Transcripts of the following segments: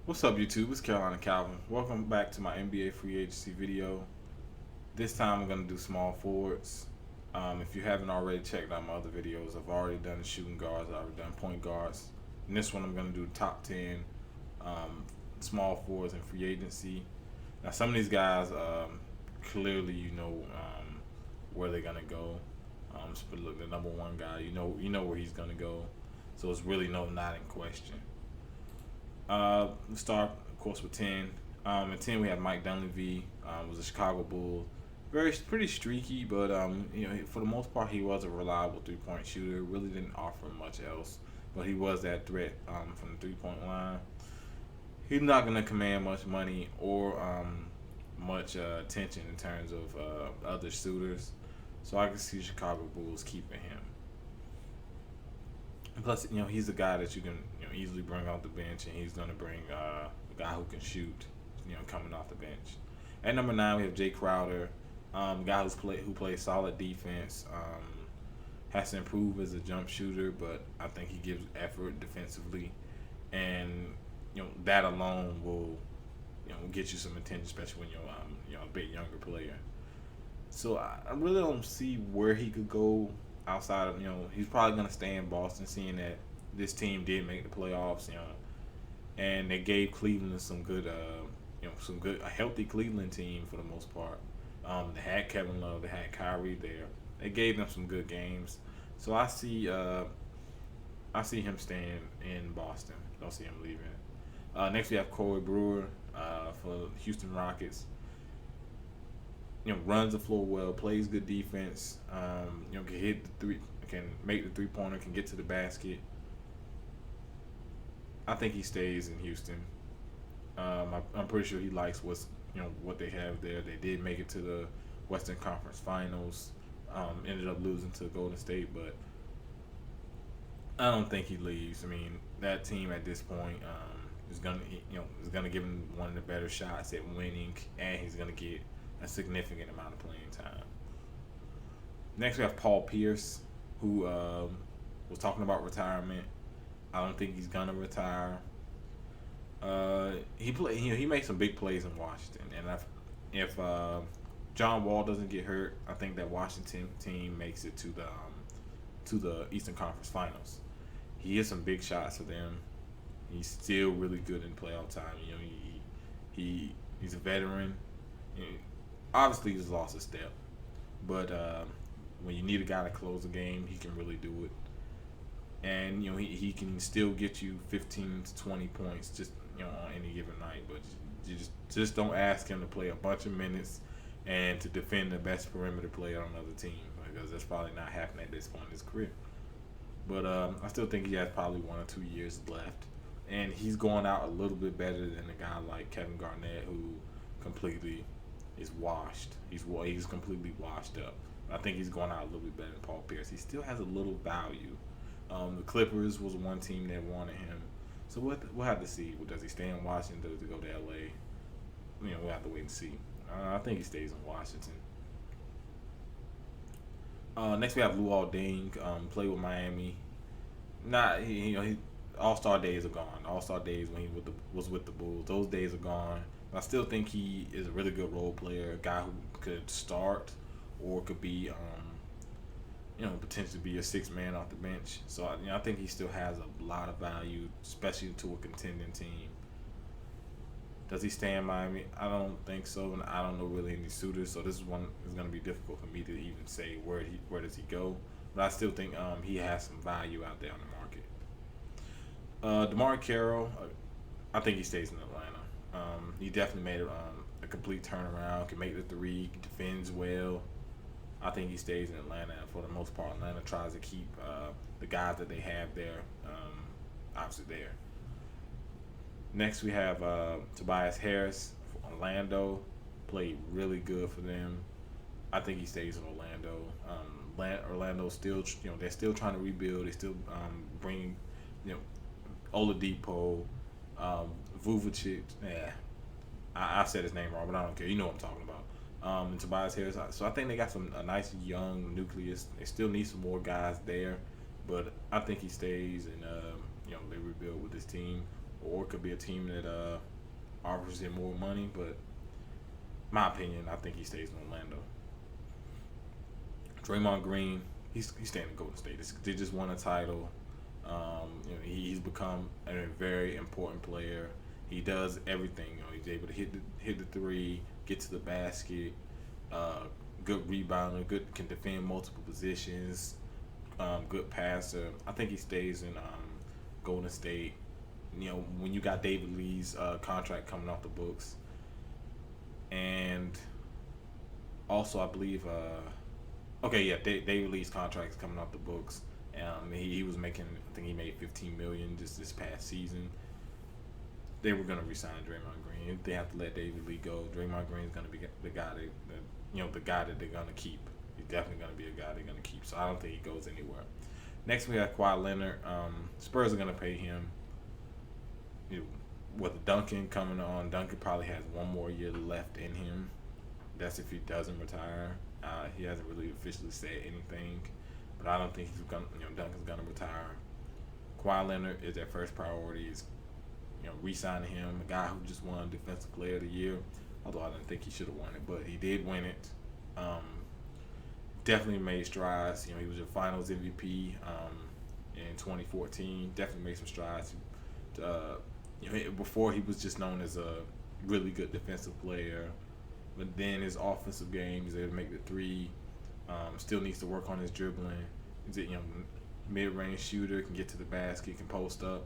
What's up, YouTube? It's Carolina Calvin. Welcome back to my NBA free agency video. This time I'm going to do small forwards. If you haven't already checked out my other videos, I've already done shooting guards, I've already done point guards. In this one, I'm going to do top 10 small forwards in free agency. Now, some of these guys, clearly where they're going to go. But look, the number one guy, you know where he's going to go. So it's really not in question. Let's start, of course, with 10. At 10, we have Mike Dunleavy. Was a Chicago Bull. Pretty streaky, but for the most part, he was a reliable three-point shooter. Really didn't offer much else, but he was that threat from the three-point line. He's not going to command much money or much attention in terms of other suitors, so I can see Chicago Bulls keeping him. And plus, he's a guy that you can easily bring off the bench, and he's going to bring a guy who can shoot, coming off the bench. At number 9, we have Jay Crowder, guy who plays solid defense. Has to improve as a jump shooter, but I think he gives effort defensively, and that alone will get you some attention, especially when you're a bit younger player. So I really don't see where he could go outside of he's probably gonna stay in Boston, seeing that this team did make the playoffs, and they gave Cleveland some good, a healthy Cleveland team for the most part. They had Kevin Love, they had Kyrie there. They gave them some good games, so I see him staying in Boston. Don't see him leaving. Next we have Corey Brewer for Houston Rockets. Runs the floor well, plays good defense. Can hit the three, can make the three-pointer, can get to the basket. I think he stays in Houston. I'm pretty sure he likes what they have there. They did make it to the Western Conference Finals. Ended up losing to Golden State, but I don't think he leaves. I mean, that team at this point is gonna give him one of the better shots at winning, and he's gonna get a significant amount of playing time. Next, we have Paul Pierce, who was talking about retirement. I don't think he's gonna retire. He makes some big plays in Washington, and if John Wall doesn't get hurt, I think that Washington team makes it to the Eastern Conference Finals. He hits some big shots for them. He's still really good in playoff time. He's a veteran. Obviously, he's lost a step, but when you need a guy to close the game, he can really do it. And he can still get you 15 to 20 points just on any given night. But you just don't ask him to play a bunch of minutes and to defend the best perimeter player on another team, because that's probably not happening at this point in his career. But I still think he has probably 1 or 2 years left, and he's going out a little bit better than a guy like Kevin Garnett, who completely is washed. He's completely washed up. I think he's going out a little bit better than Paul Pierce. He still has a little value. The Clippers was one team that wanted him, so we'll have to see. Does he stay in Washington? Does he go to LA? We'll have to wait and see. I think he stays in Washington. Next we have Luol Deng. Played with Miami. He All-Star days are gone. All-Star days when he was with the Bulls, those days are gone. I still think he is a really good role player, a guy who could start or could be, potentially be a sixth man off the bench. So I think he still has a lot of value, especially to a contending team. Does he stay in Miami? I don't think so, and I don't know really any suitors. So this one is going to be difficult for me to even say where does he go. But I still think he has some value out there on the market. DeMar Carroll, I think he stays in Atlanta. He definitely made a complete turnaround. Can make the three, defends well. I think he stays in Atlanta. And for the most part, Atlanta tries to keep the guys that they have there, obviously there. Next, we have Tobias Harris for Orlando. Played really good for them. I think he stays in Orlando. Orlando still, they're still trying to rebuild. They still bringing, Oladipo, Vucevic. Yeah, I said his name wrong, but I don't care. You know what I'm talking about. And Tobias Harris. So I think they got a nice young nucleus. They still need some more guys there, but I think he stays and they rebuild with this team. or it could be a team that offers him more money. But my opinion, I think he stays in Orlando. Draymond Green, he's staying in Golden State. They just won a title. He's become a very important player. He does everything. He's able to hit the three, get to the basket, good rebounder, good can defend multiple positions, good passer. I think he stays in Golden State. When you got David Lee's contract coming off the books, and also I believe, David Lee's contract is coming off the books. He was making, I think he made $15 million just this past season. They were gonna resign Draymond Green. If they have to let David Lee go, Draymond Green is gonna be the guy the guy that they're gonna keep. He's definitely gonna be a guy they're gonna keep. So I don't think he goes anywhere. Next we have Kawhi Leonard. Spurs are gonna pay him. With Duncan coming on, Duncan probably has one more year left in him. That's if he doesn't retire. He hasn't really officially said anything, but I don't think Duncan's gonna retire. Kawhi Leonard is their first priority. Is re-signing him, a guy who just won Defensive Player of the Year. Although I didn't think he should have won it, but he did win it. Definitely made strides. He was your Finals MVP in 2014. Definitely made some strides. Before he was just known as a really good defensive player, but then his offensive game, he's able to make the three. Still needs to work on his dribbling. He's a mid-range shooter, can get to the basket, can post up.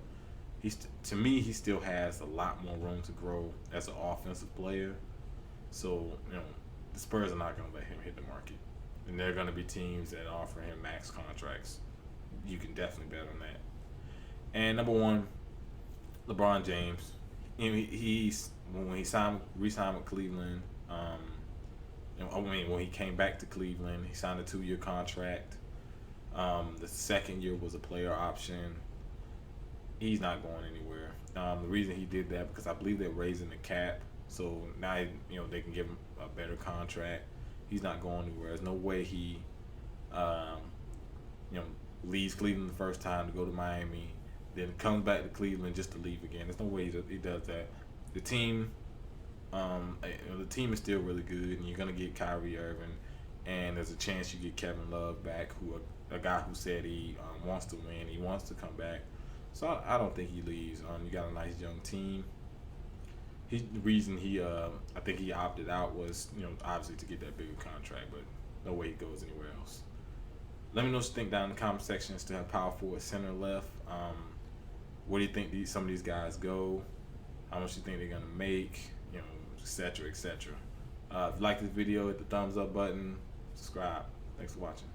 To me, he still has a lot more room to grow as an offensive player. So the Spurs are not going to let him hit the market, and there are going to be teams that offer him max contracts. You can definitely bet on that. And number one, LeBron James. When he re-signed with Cleveland. When he came back to Cleveland, he signed a 2-year contract. The second year was a player option. He's not going anywhere. The reason he did that because I believe they're raising the cap, so now they can give him a better contract. He's not going anywhere. There's no way he leaves Cleveland the first time to go to Miami, then comes back to Cleveland just to leave again. There's no way he does that. The team is still really good, and you're gonna get Kyrie Irving, and there's a chance you get Kevin Love back, who a guy who said he wants to win, he wants to come back. So I don't think he leaves. You got a nice young team. The reason I think he opted out was obviously to get that bigger contract, but no way he goes anywhere else. Let me know what you think down in the comment section. Still have power forward, center, left. Where do you think some of these guys go? How much you think they're gonna make? etc. If you like this video, hit the thumbs up button, subscribe. Thanks for watching.